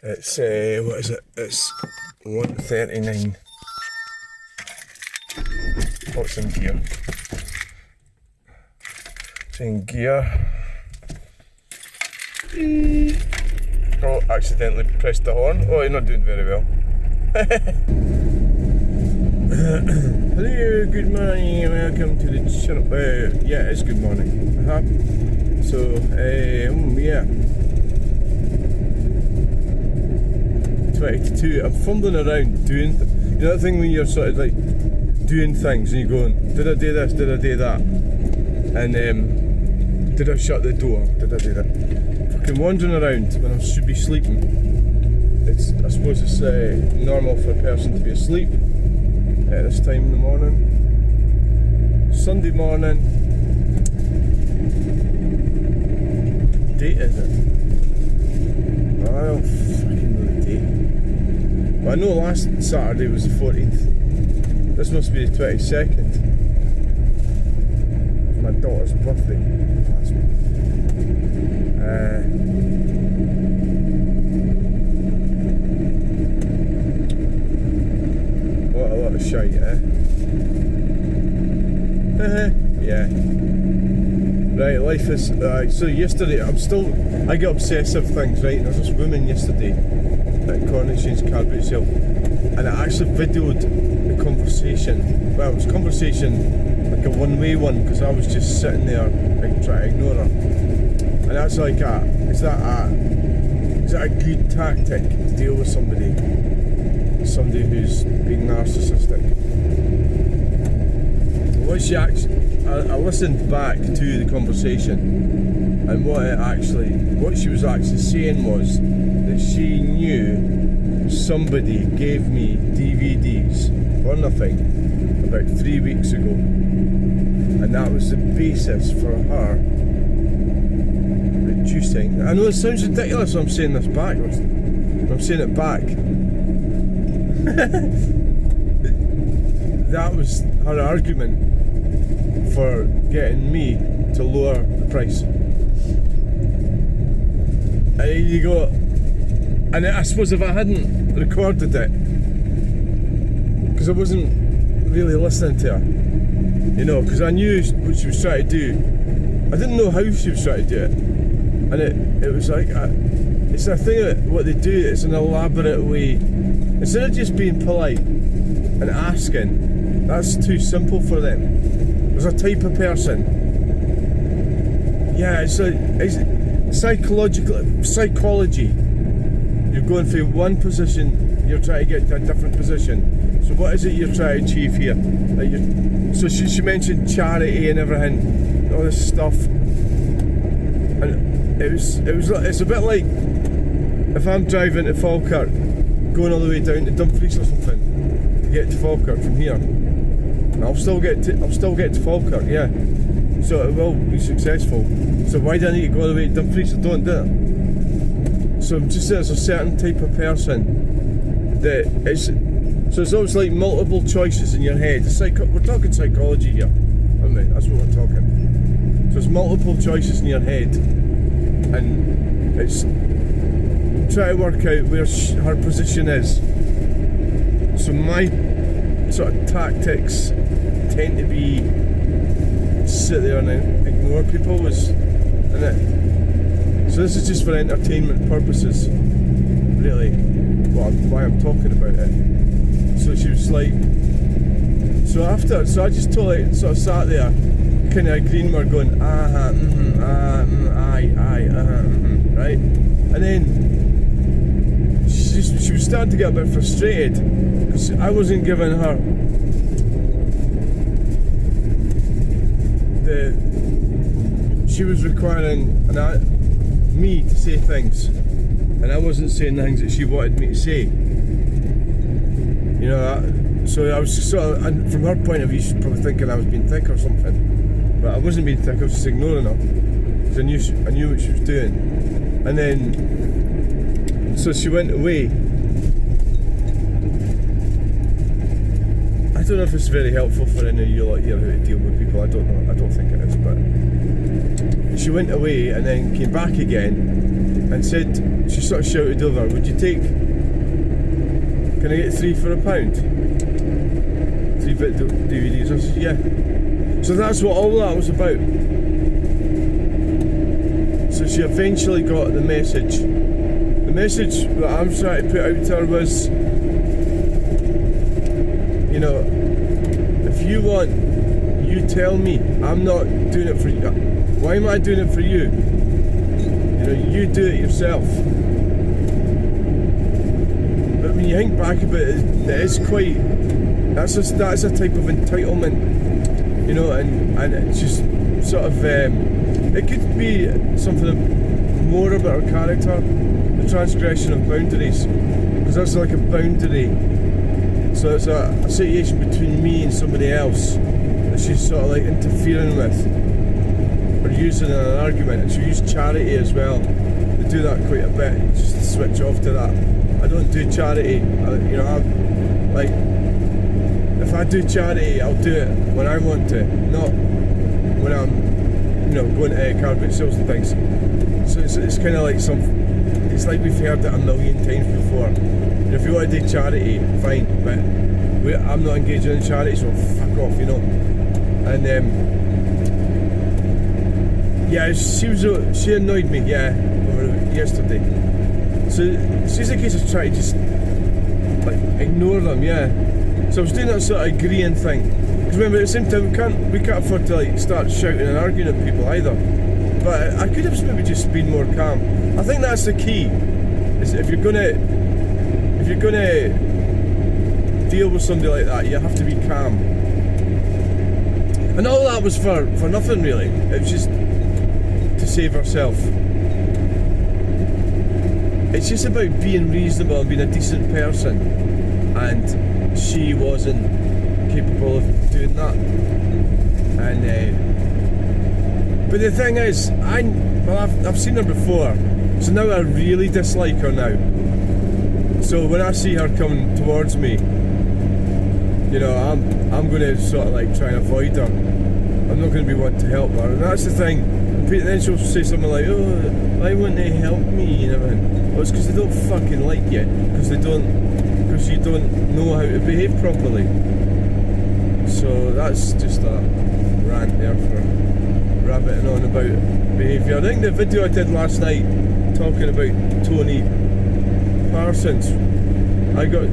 It's, what is it? It's 1:39. What's in gear? It's in gear. Oh, accidentally pressed the horn. Oh, you're not doing very well. Hello, good morning, welcome to the channel. Yeah, it's good morning. So, yeah. 22. I'm fumbling around doing, you know that thing when you're sort of like doing things and you're going, did I do this, did I do that? And did I shut the door, did I do that? Fucking wandering around when I should be sleeping. I suppose it's normal for a person to be asleep at this time in the morning. Sunday morning. What date is it? I don't fucking know the date. Well, I know last Saturday was the 14th. This must be the 22nd. It's my daughter's birthday last week. What a lot of shite, yeah. Right, life is. So yesterday, I get obsessive things, right? And there was this woman yesterday at Coronation Car Boot Sale, and I actually videoed the conversation. Well, it was conversation like a one-way one, because I was just sitting there like trying to ignore her. And that's like is that a good tactic to deal with somebody who's being narcissistic? What she actually, I listened back to the conversation, and what she was actually saying was that she knew somebody gave me DVDs for nothing about 3 weeks ago, and that was the basis for her reducing. I know it sounds ridiculous when I'm saying this backwards, but I'm saying it back. That was her argument for getting me to lower the price. And you go, and I suppose if I hadn't recorded it, because I wasn't really listening to her, you know, because I knew what she was trying to do. I didn't know how she was trying to do it, and it was like it's a thing that what they do. It's an elaborate way. Instead of just being polite and asking, that's too simple for them. There's a type of person. Yeah, it's psychology. You're going from one position, you're trying to get to a different position. So what is it you're trying to achieve here? So she mentioned charity and everything, all this stuff. And it's a bit like if I'm driving to Falkirk, going all the way down to Dumfries or something to get to Falkirk from here. And I'll still get to Falkirk, yeah. So it will be successful. So why do I need to go all the way to Dumfries? I don't do it. So I'm just there's a certain type of person that it's almost like multiple choices in your head. We're talking psychology here, aren't we? That's what we're talking. So it's multiple choices in your head, and it's try to work out where her position is. So my sort of tactics tend to be sit there and ignore people, isn't it? So this is just for entertainment purposes, really, why I'm talking about it. So she was like, so I just totally sort of sat there, kind of agreeing with her, going, right? And then she was starting to get a bit frustrated because I wasn't giving her she was requiring me to say things, and I wasn't saying the things that she wanted me to say. You know, so I was just sort of, and from her point of view, she's probably thinking I was being thick or something, but I wasn't being thick. I was just ignoring her because I knew what she was doing. And then, so she went away. I don't know if it's very helpful for any of you lot here how to deal with people. I don't know. I don't think it is, but she went away and then came back again, and said, she sort of shouted over, would you take, can I get 3 for £1? 3-bit DVDs. I said, yeah. So that's what all that was about. So she eventually got the message. The message that I'm trying to put out to her was, you know, if you want, you tell me. I'm not doing it for you. Why am I doing it for you? You know, you do it yourself. But when you think back about it, it is quite, that's a type of entitlement, you know, and it's just sort of, it could be something more about her character, the transgression of boundaries, because that's like a boundary. So it's a situation between me and somebody else that she's sort of like interfering with or using in an argument. And she used charity as well. They do that quite a bit, just to switch off to that. I don't do charity, you know, like, if I do charity, I'll do it when I want to, not when I'm, you know, going to car boot sales and things. So it's kind of like it's like we've heard it a million times before. And if you want to do charity, fine, but I'm not engaging in charity, so fuck off, you know. And yeah, she annoyed me, yeah, over yesterday. So she's a case of trying to just like ignore them, yeah. So I was doing that sort of agreeing thing. Because remember, at the same time, we can't afford to like start shouting and arguing at people either. But I could have maybe just been more calm. I think that's the key. Is if you're gonna deal with somebody like that, you have to be calm. And all that was for nothing really. It was just to save herself. It's just about being reasonable and being a decent person, and she wasn't capable of doing that. And but the thing is, I've seen her before, so now I really dislike her now. So when I see her coming towards me, you know, I'm going to sort of like try and avoid her. I'm not going to be one to help her, and that's the thing. And then she'll say something like, "Oh, why won't they help me?" and everything. Well, it's because they don't fucking like you, because you don't know how to behave properly. So that's just a rant there for rabbiting on about behaviour. I think the video I did last night talking about Tony Parsons, I got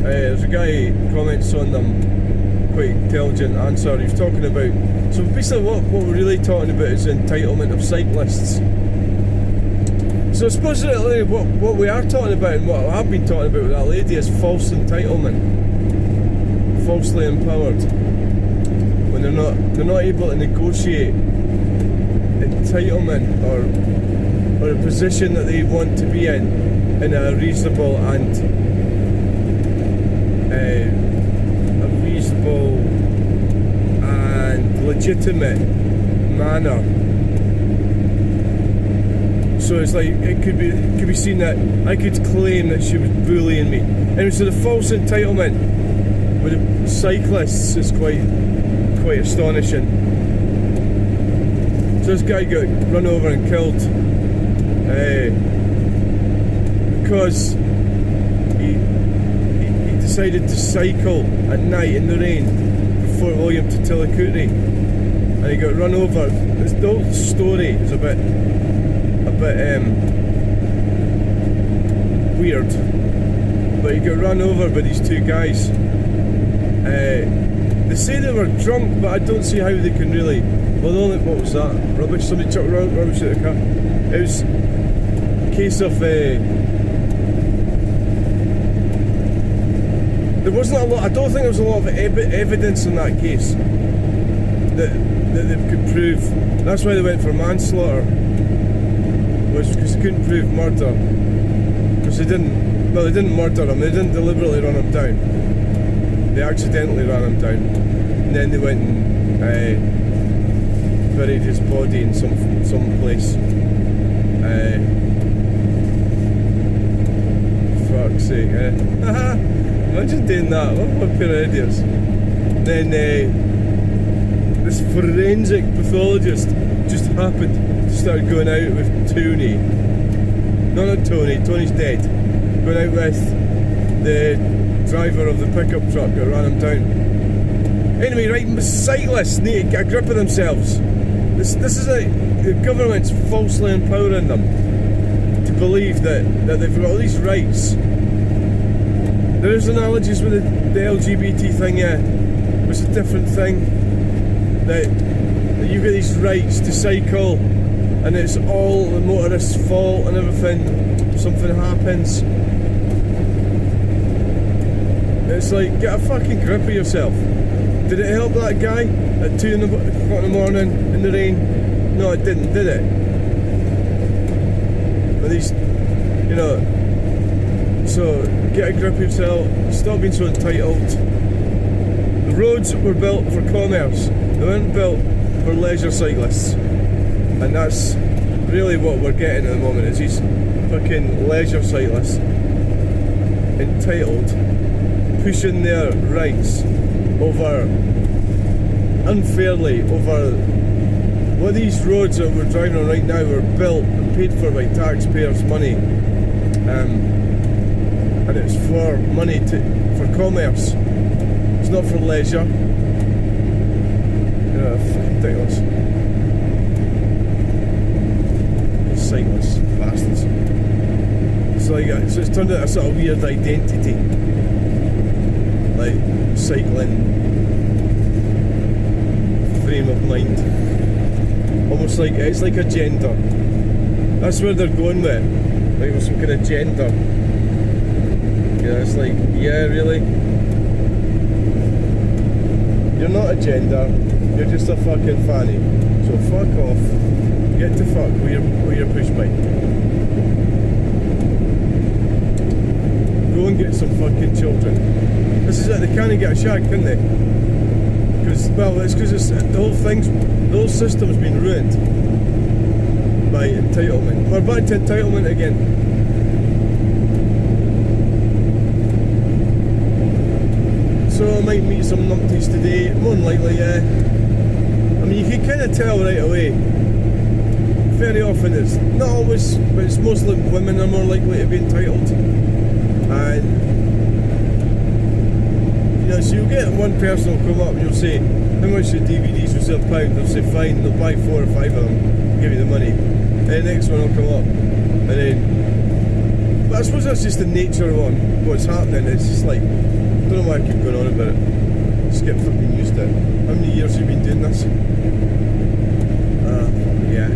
there's a guy comments on them, quite intelligent answer. He's talking about, so basically what we're really talking about is the entitlement of cyclists. So supposedly what we are talking about, and what I've been talking about with that lady, is false entitlement, falsely empowered, when they're not able to negotiate entitlement or a position that they want to be in a reasonable and legitimate manner. So it's like it could be seen that I could claim that she was bullying me. Anyway, so the false entitlement with the cyclists is quite astonishing. So this guy got run over and killed because he decided to cycle at night in the rain from Fort William to Tillicooty, and he got run over. The whole story is a bit weird, but he got run over by these two guys. They say they were drunk, but I don't see how they can really. Well, what was that? Rubbish? Somebody chucked rubbish at the car. It was a case of there wasn't a lot. I don't think there was a lot of evidence in that case that they could prove. That's why they went for manslaughter. Was because they couldn't prove murder, because they didn't murder him, they didn't deliberately run him down, they accidentally ran him down, and then they went and buried his body in some place. Fuck's sake, imagine doing that, what a pair of idiots. Then this forensic pathologist just happened to start going out with Tony, Tony. Tony's dead. Going out with the driver of the pickup truck that ran him down. Anyway, right, cyclists need to get a grip of themselves. This is the government's falsely empowering them to believe that they've got all these rights. There is analogies with the LGBT thing, yeah. It's a different thing. That you get these rights to cycle, and it's all the motorist's fault and everything. Something happens. It's like, get a fucking grip of yourself. Did it help that guy at 2 o'clock in the morning in the rain? No, it didn't, did it? But these, you know, so get a grip of yourself, stop being so entitled. The roads were built for commerce, they weren't built for leisure cyclists. And that's really what we're getting at the moment, is these fucking leisure cyclists entitled, pushing their rights over unfairly over what these roads that we're driving on right now were built and paid for by taxpayers' money, and it's for money for commerce. It's not for leisure. Yeah, fucking ridiculous. Cyclists, bastards. So it's turned out a sort of weird identity, like cycling frame of mind. Almost like it's like a gender. That's where they're going with. Like with some kind of gender. Yeah, it's like, yeah, really? You're not a gender, you're just a fucking fanny. So fuck off. Get to fuck with your push bike. Go and get some fucking children. This is it, they can't get a shag, can they? Well, it's because the whole system's been ruined by entitlement. We're back to entitlement again. So I might meet some numpties today, more than likely, yeah. I mean, you can kind of tell right away. Very often it's not always, but it's mostly women are more likely to be entitled. And so you'll get one person will come up and you'll say, how much the DVDs will sell £1? They'll say fine, they'll buy 4 or 5 of them, give you the money. And the next one will come up. And then, but I suppose that's just the nature of what's happening. It's just like, I don't know why I keep going on about it. Just get fucking used to it. How many years have you been doing this? Yeah.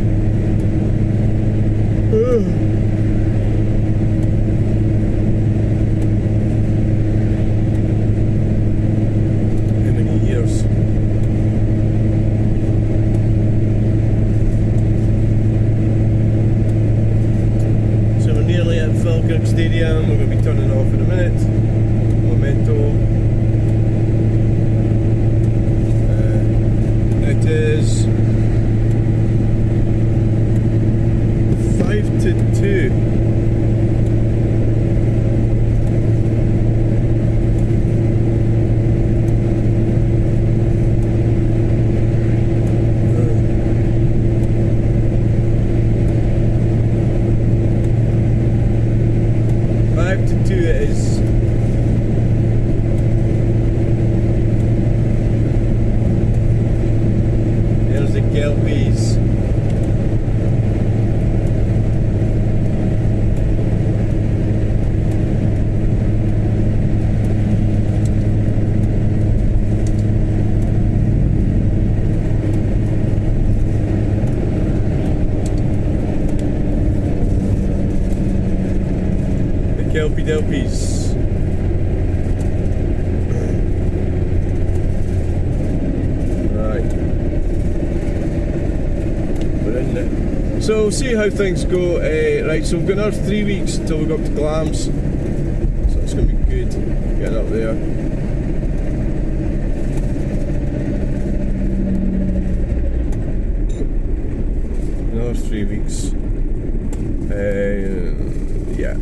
Falkirk Stadium, we're going to be turning off in a minute. Memento. It is 5 to 2. It is. There's the Kelpies. Kelpie Delpies. Right. We're in there. So we'll see how things go. Right, so we've got another 3 weeks until we go up to Glams. So it's going to be good getting up there. Another 3 weeks. Yeah.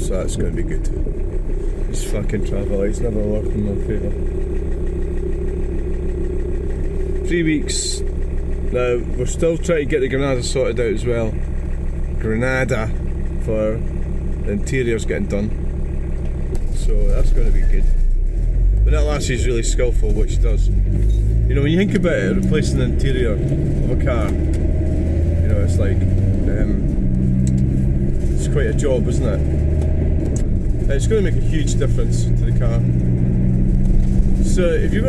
So that's going to be good. This fucking travel lights never worked in my favour. 3 weeks. Now we're still trying to get the Granada sorted out as well. Granada for the interiors getting done. So that's going to be good. But that lassie's really skillful what she does. You know, when you think about it, replacing the interior of a car, you know, it's like, it's quite a job, isn't it? And it's going to make a huge difference to the car. So if you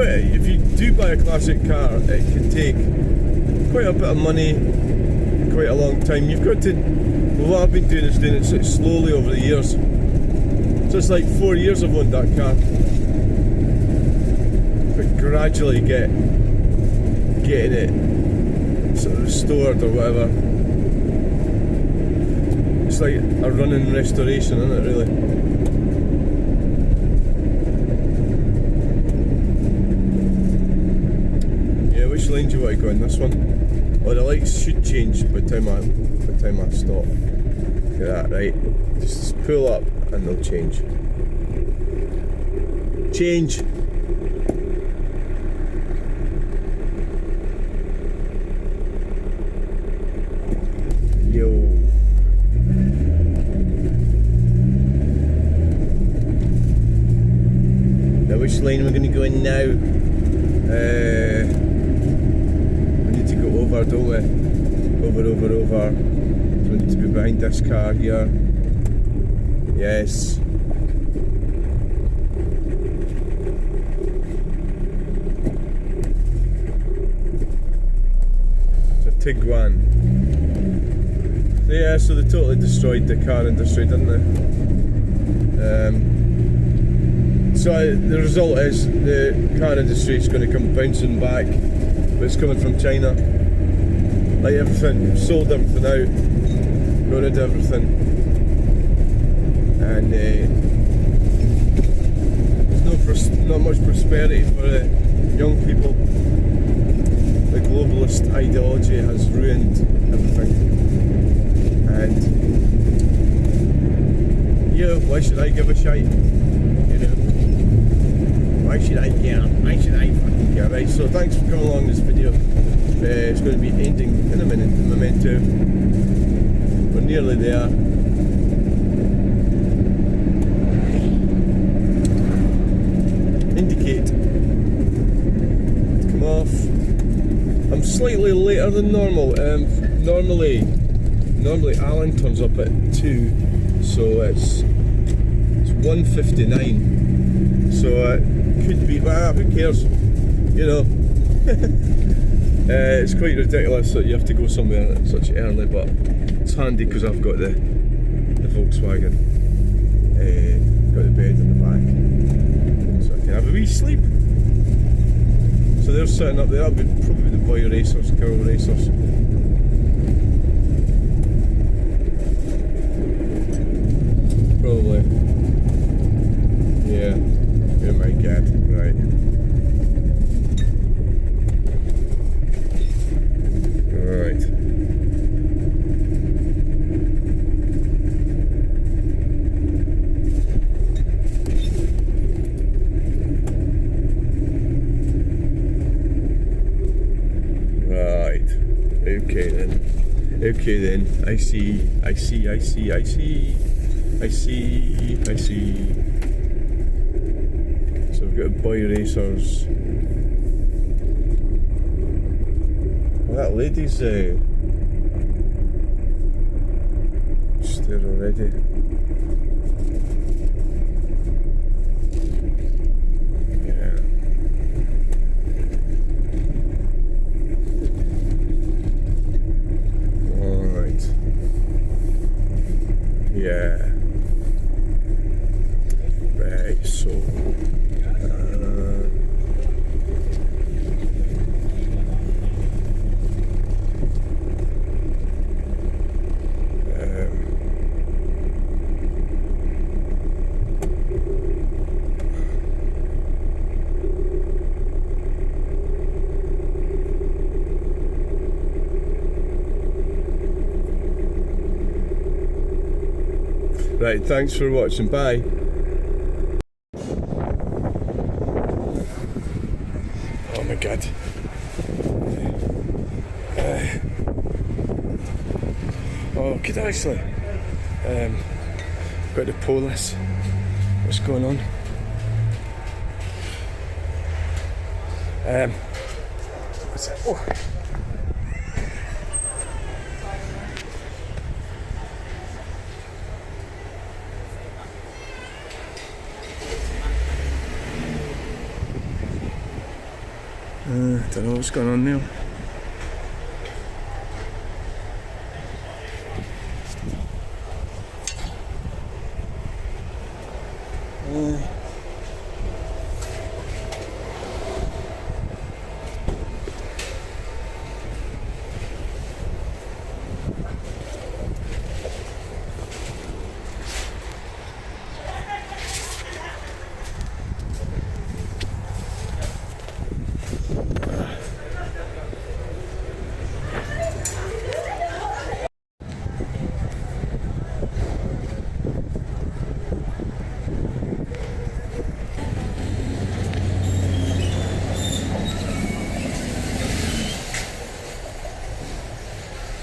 do buy a classic car, it can take quite a bit of money, quite a long time. You've got to, well, what I've been doing is doing it sort of slowly over the years. So it's like 4 years I've owned that car. But gradually getting it sort of restored or whatever. It's like a running restoration, isn't it, really? Yeah, which lane do you want to go in? This one? Oh, the lights should change by the time I stop. Look at that, right? Just pull up and they'll change. Change! Yo. Now which lane are we going to go in now? We need to go over, don't we? Over. So we need to be behind this car here. Yes. It's a Tiguan. So yeah, so they totally destroyed the car industry, didn't they? So the result is the car industry is going to come bouncing back, but it's coming from China. Like everything, sold everything out, got rid of everything, and there's not much prosperity for the young people. The globalist ideology has ruined everything, and yeah, why should I give a shite? You know, why should I care? Why should I fucking care? Right, so thanks for coming along this video. It's going to be ending in a minute, the memento. We're nearly there. Indicate. Come off. I'm slightly later than normal. Normally Alan turns up at 2, so it's 1:59. So it could be, who cares? You know. It's quite ridiculous that you have to go somewhere such early, but it's handy because I've got the Volkswagen, got the bed in the back, so I can have a wee sleep. So they're sitting up there. That'll be probably the boy racers, girl racers. Probably. Yeah. Oh my god. Right. Right. Right. Okay then. I see. So we've got boy racers. Well, that lady's just there already. Yeah. Alright. Yeah. Right, so right, thanks for watching, bye. Oh my god. Oh, could I actually Got to pull this. What's going on? What's that? Oh. Don't know what's going on there.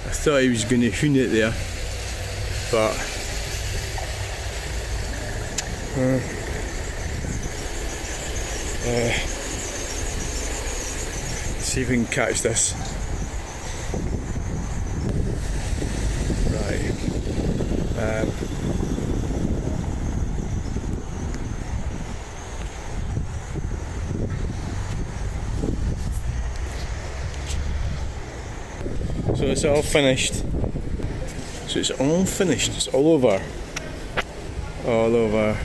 I thought he was going to hoon it there, but see if we can catch this. Right. So it's all finished. So it's all finished. It's all over. All over.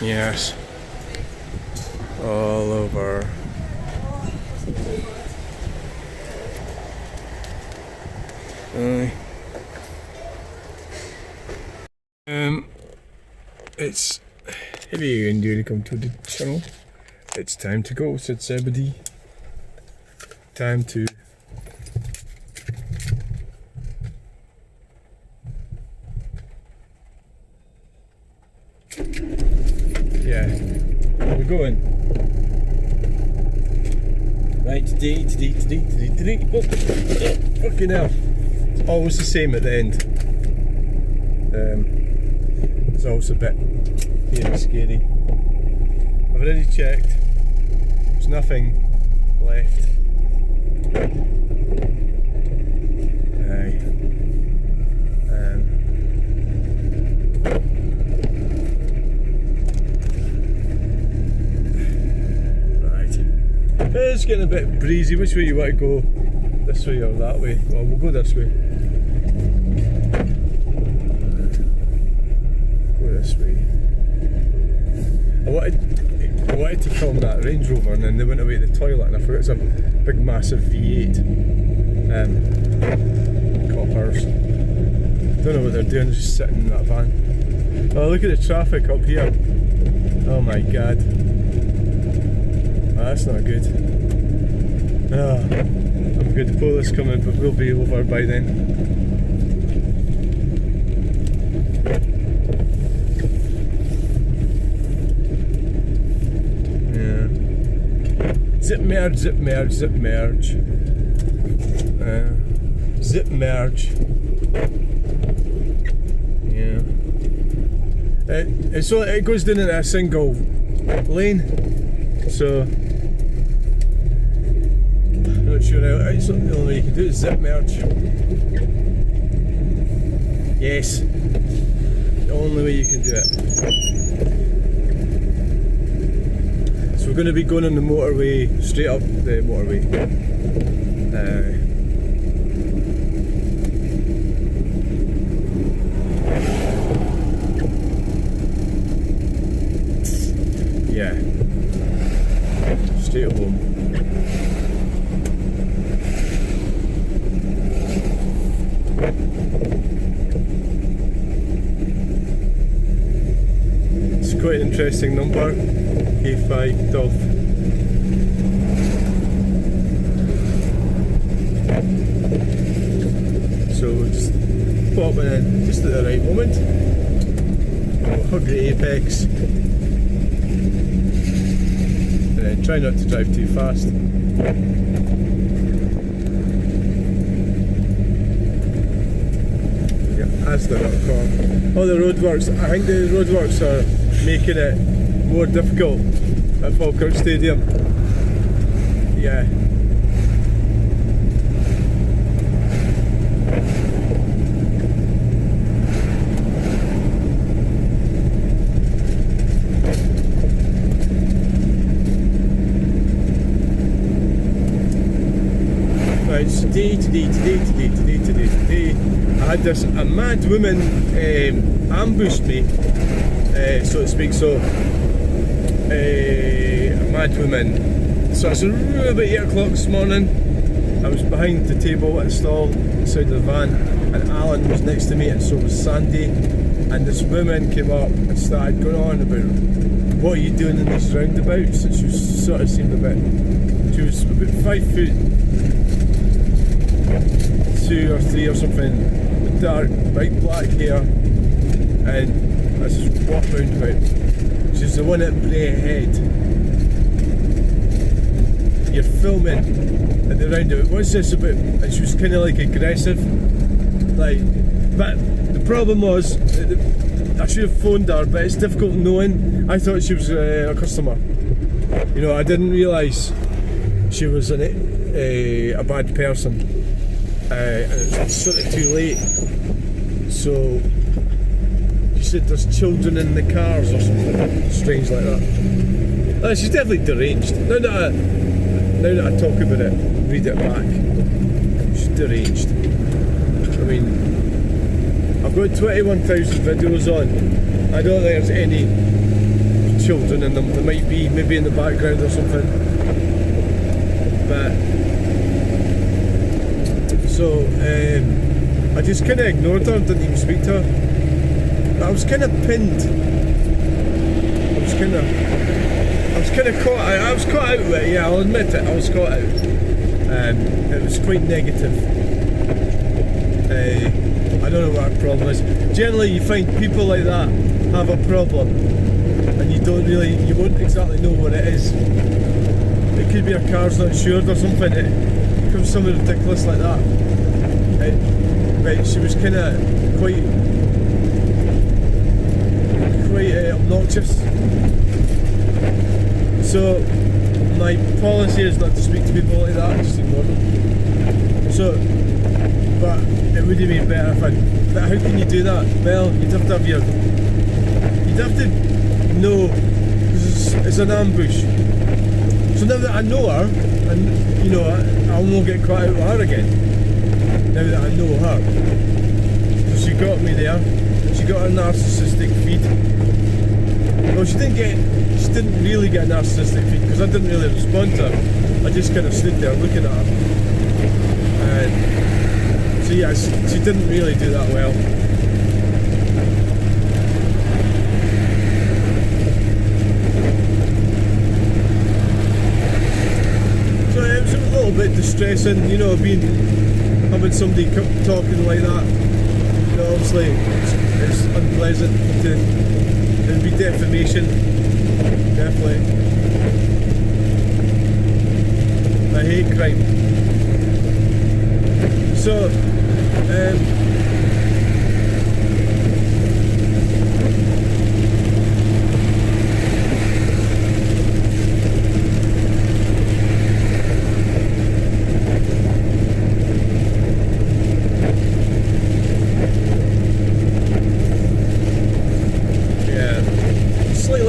Yes. All over. It's hey and you come to the channel. It's time to go, said Zebedee. Time to yeah, where we going? Right, today. Oh, fucking hell. It's always the same at the end. It's always a bit scary. I've already checked. There's nothing left. Right. It's getting a bit breezy. Which way you want to go? This way or that way? Well, we'll go this way. Go this way. I wanted to film that Range Rover and then they went away to the toilet and I forgot it's a big massive V8. Coppers. Don't know what they're doing, just sitting in that van. Oh, look at the traffic up here. Oh my god. Oh, that's not good. Oh, I'm good. The police coming, but we'll be over by then. Zip merge, zip merge, zip merge. Zip merge. Yeah. So it goes down in a single lane. So I'm not sure how. It's the only way you can do it is zip merge. Yes. The only way you can do it. So we're going to be going on the motorway, straight up the motorway. Yeah, straight home. It's quite an interesting number. A5 Dolph. So we'll just pop in just at the right moment. We'll hug the apex. And then try not to drive too fast. That's the not corn. Oh, the roadworks. I think the roadworks are making it more difficult at Falkirk Stadium. Yeah. Right, today. I had a mad woman ambushed me, so to speak. So a mad woman. So it's around about 8 o'clock this morning. I was behind the table at a stall inside the van, and Alan was next to me, and so was Sandy. And this woman came up and started going on about, what are you doing in these roundabouts? And she was sort of seemed a bit. She was about 5 foot. 2 or 3 or something, with dark, bright black hair, and I just walked round about. She's the one at Bray Head. You're filming at the roundabout. What's this about? And she was kind of like aggressive, like. But the problem was, I should have phoned her, but it's difficult knowing. I thought she was a customer. You know, I didn't realise she was a bad person. It's sort of too late, so she said there's children in the cars or something strange like that. She's definitely deranged. Now that I talk about it, read it back, she's deranged. I mean, I've got 21,000 videos on. I don't think there's any children in them. There might be, maybe in the background or something, but so I just kind of ignored her, didn't even speak to her. I was kind of pinned. I was kind of caught out. I was caught out with it, yeah, I'll admit it, I was caught out. It was quite negative. I don't know what our problem is. Generally you find people like that have a problem and you won't exactly know what it is. It could be a car's not insured or something. It becomes something ridiculous like that. But she was kind of quite obnoxious. So my policy is not to speak to people like that, just ignore them. So, but it would have been better if but how can you do that? Well, you'd have to know, because it's an ambush. So now that I know her, and you know, I won't get caught out with her again. Now that I know her. So she got me there. She got a narcissistic feed. Well, she didn't really get a narcissistic feed because I didn't really respond to her. I just kind of stood there looking at her. And so yeah, she didn't really do that well. So it was a little bit distressing, you know, having somebody talking like that. You know, obviously it's unpleasant. It would be defamation, definitely. A hate crime. So,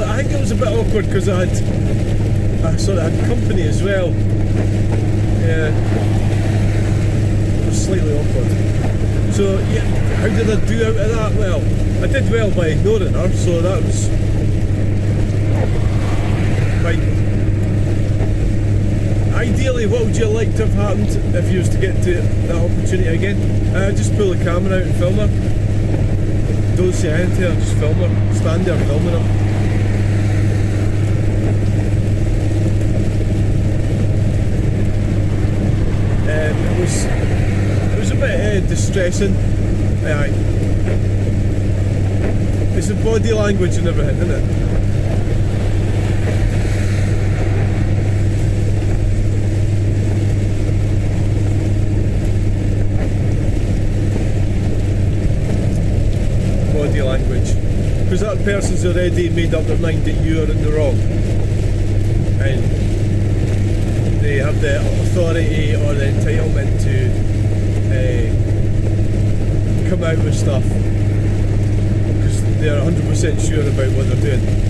I think it was a bit awkward because I sort of had company as well. Yeah, it was slightly awkward. So yeah, how did I do out of that? Well, I did well by ignoring her, so that was fine. Ideally, what would you like to have happened if you was to get to that opportunity again? Just pull the camera out and film her. Don't say anything to her, just film her. Stand there filming her. It was a bit distressing. It's the body language and everything, isn't it? body language, because that person's already made up their mind that you are in the wrong, and they have the authority or the entitlement to come out with stuff because they're 100% sure about what they're doing.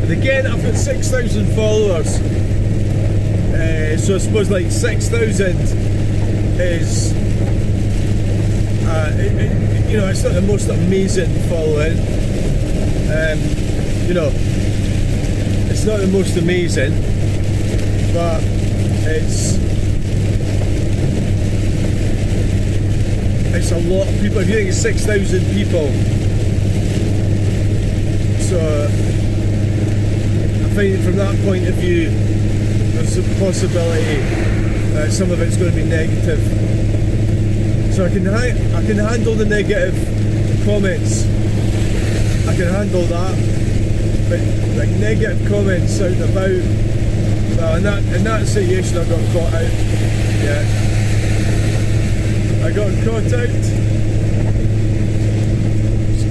Again, I've got 6,000 followers, so I suppose like 6,000 is, you know, it's not the most amazing following. You know, it's not the most amazing, but it's a lot of people. If you think it's 6,000 people, so I think from that point of view, there's a possibility that some of it's going to be negative. So I can handle the negative comments. I can handle that, but like negative comments out and about. Well, in that situation, I got caught out. Yeah, I got caught out.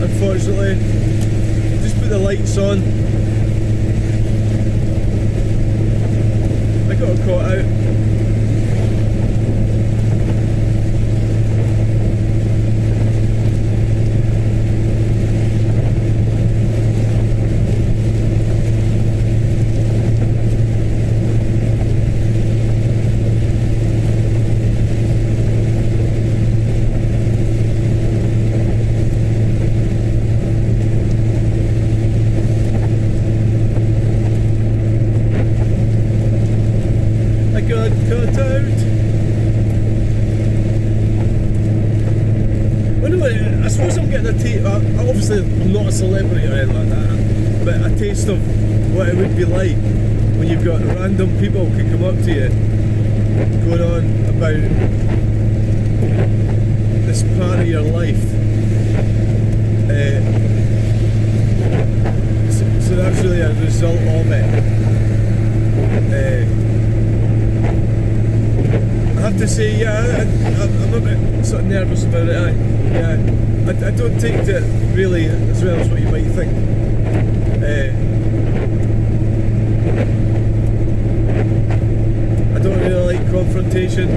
Unfortunately, just put the lights on. I got caught out. Cut out. Anyway, I suppose I'm getting a taste. Obviously, I'm not a celebrity or anything like that, but a taste of what it would be like when you've got random people who can come up to you, going on about this part of your life. So that's really a result of it. I have to say, yeah, I'm a bit sort of nervous about it. I don't take it really as well as what you might think. I don't really like confrontation.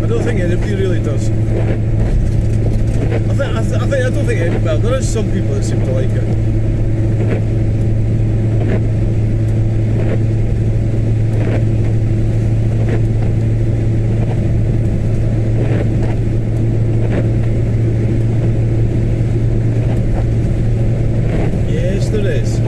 I don't think anybody really does. I don't think anybody. Well, there are some people that seem to like it. There is.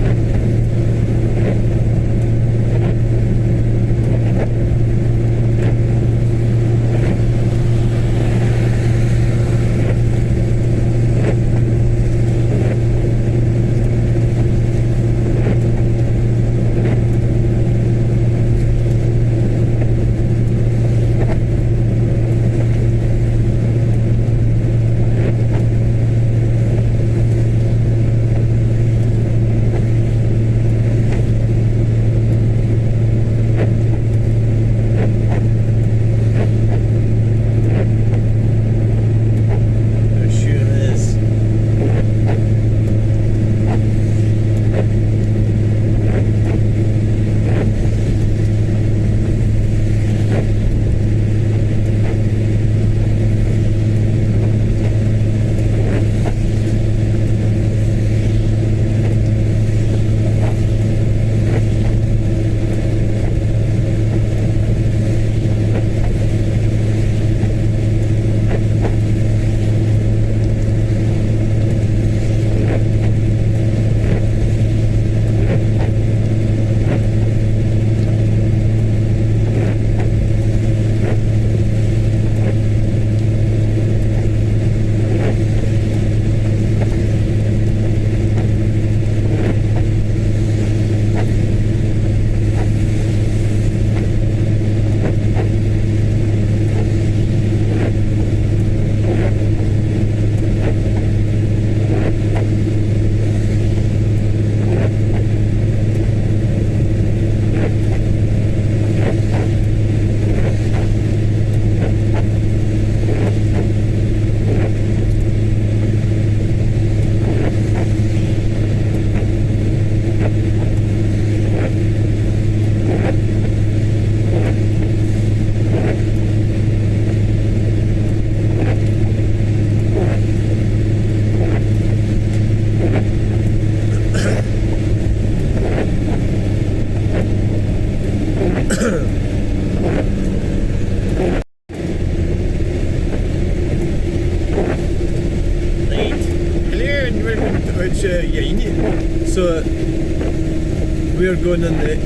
we're going on the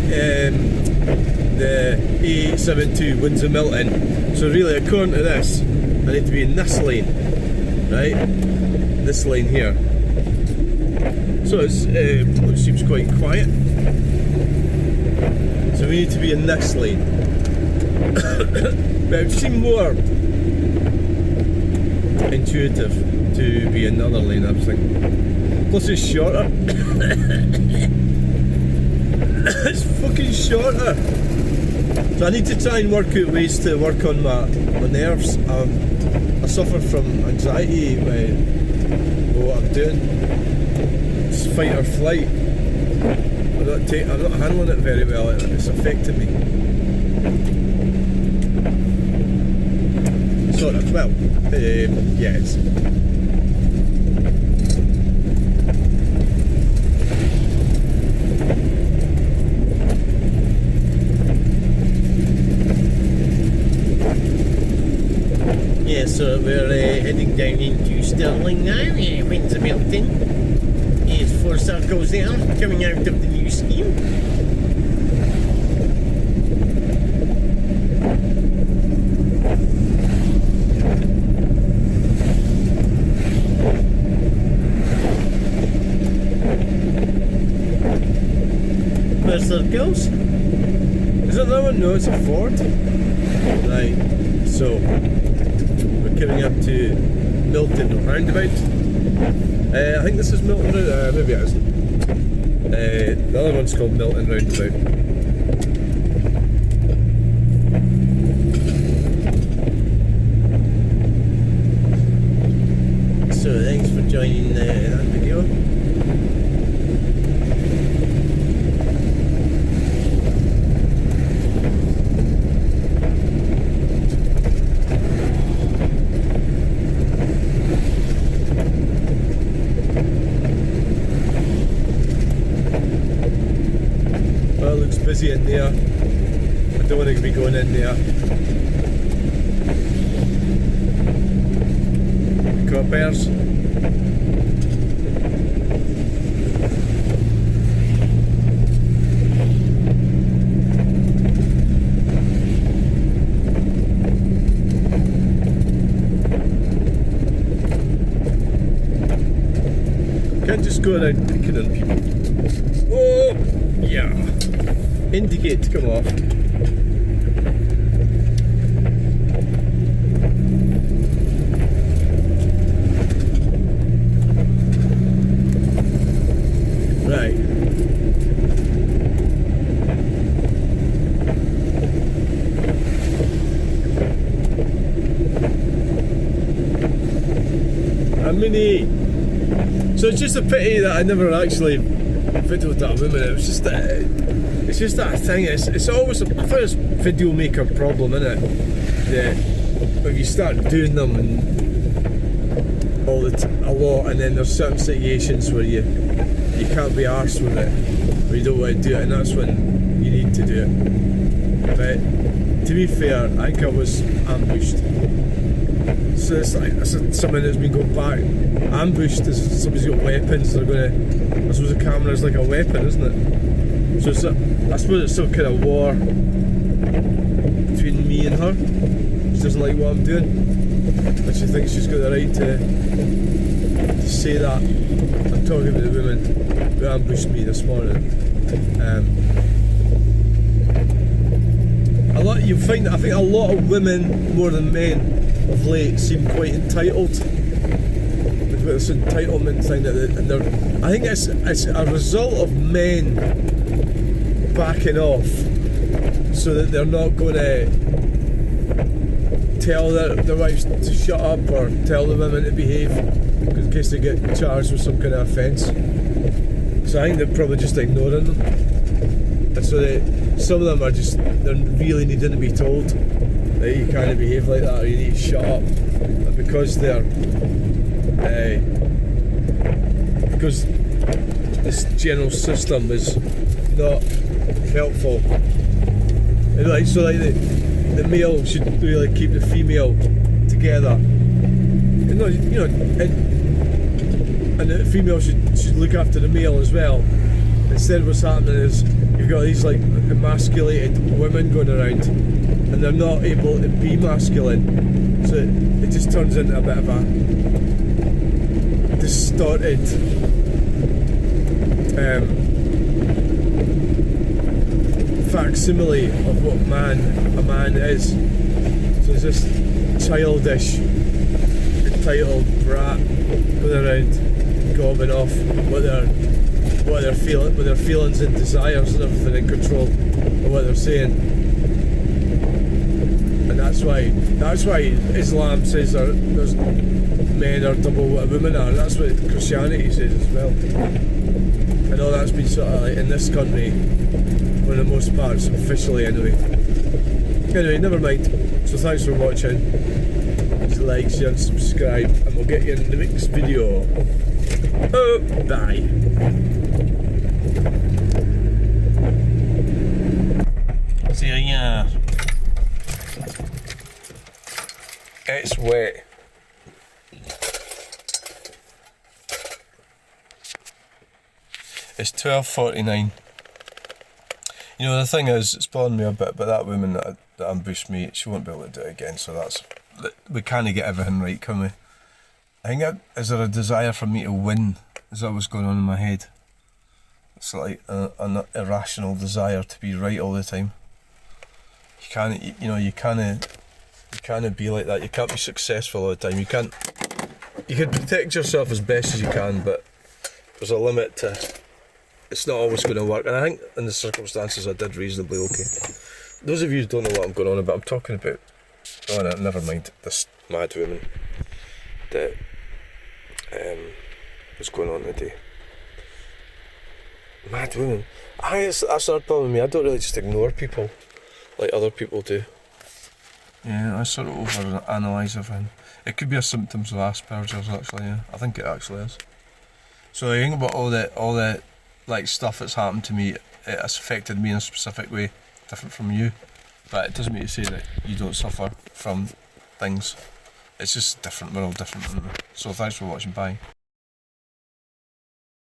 A872 Windsor Milton. So really, according to this, I need to be in this lane, right? This lane here. So it seems quite quiet. So we need to be in this lane. But it seemed more intuitive to be in the other lane, I was thinking. Plus it's shorter. It's fucking shorter. So I need to try and work out ways to work on my nerves. I suffer from anxiety with what I'm doing. It's fight or flight. I'm not handling it very well. It's affecting me. Sort of. Well, yes. Yeah, so we're heading down into Stirling now, Windsor Milton. There's 4 circles there, coming out of the new scheme. Where circles? Is it that one? No, it's a Ford. Right, so coming up to Milton Roundabout. I think this is Milton Roundabout, maybe it isn't. The other one's called Milton Roundabout. So thanks for joining that video. Busy in there. I don't want to be going in there. Got bears. Can't just go around picking on people. Oh, yeah. Indicate to come off. Right. A mini. So it's just a pity that I never actually videoed that woman. It was just that. It's just that thing. It's always a first video maker problem, isn't it? That when you start doing them and a lot, and then there's certain situations where you can't be arsed with it, or you don't want to do it, and that's when you need to do it. But to be fair, I think I was ambushed. So it's like something that's been going back. Ambushed is somebody's got weapons. They're gonna. I suppose the camera's like a weapon, isn't it? So I suppose it's some kind of war between me and her. She doesn't like what I'm doing, but she thinks she's got the right to say that. I'm talking about the woman who ambushed me this morning. I think a lot of women, more than men, of late seem quite entitled. With this entitlement thing I think it's a result of men backing off, so that they're not going to tell their wives to shut up or tell the women to behave in case they get charged with some kind of offence. So I think they're probably just ignoring them, and so some of them are just, they're really needing to be told that you can't behave like that or you need to shut up. And because because this general system is not helpful. So the male should really keep the female together. And the female should look after the male as well. Instead what's happening is you've got these like emasculated women going around and they're not able to be masculine, so it just turns into a bit of a distorted facsimile of what a man is. So it's this childish, entitled brat going around gobbing off what their feelings and desires and everything, in control of what they're saying. And that's why Islam says there's men are double what women are. That's what Christianity says as well. I know that's been sort of like in this country for the most part, officially anyway. Anyway, never mind. So thanks for watching. Please like, share and subscribe, and we'll get you in the next video. Oh, bye. See ya. It's wet. It's 12:49. You know, the thing is, it's bothering me a bit, but that woman that ambushed me, she won't be able to do it again, so we can't get everything right, can we? I think is there a desire for me to win? Is that what's going on in my head? It's like an irrational desire to be right all the time. You can't be like that. You can't be successful all the time. You can protect yourself as best as you can, but there's a limit to. It's not always going to work, and I think in the circumstances I did reasonably okay. Those of you who don't know what I'm going on about, I'm talking about. Oh no, never mind. This mad woman that was going on today. Mad woman. That's another problem with me. I don't really just ignore people like other people do. Yeah, I sort of overanalyse everything. It could be a symptoms of Asperger's actually. Yeah, I think it actually is. So I think about all the like stuff that's happened to me, it has affected me in a specific way, different from you. But it doesn't mean to say that you don't suffer from things. It's just different. We're all different. So thanks for watching. Bye.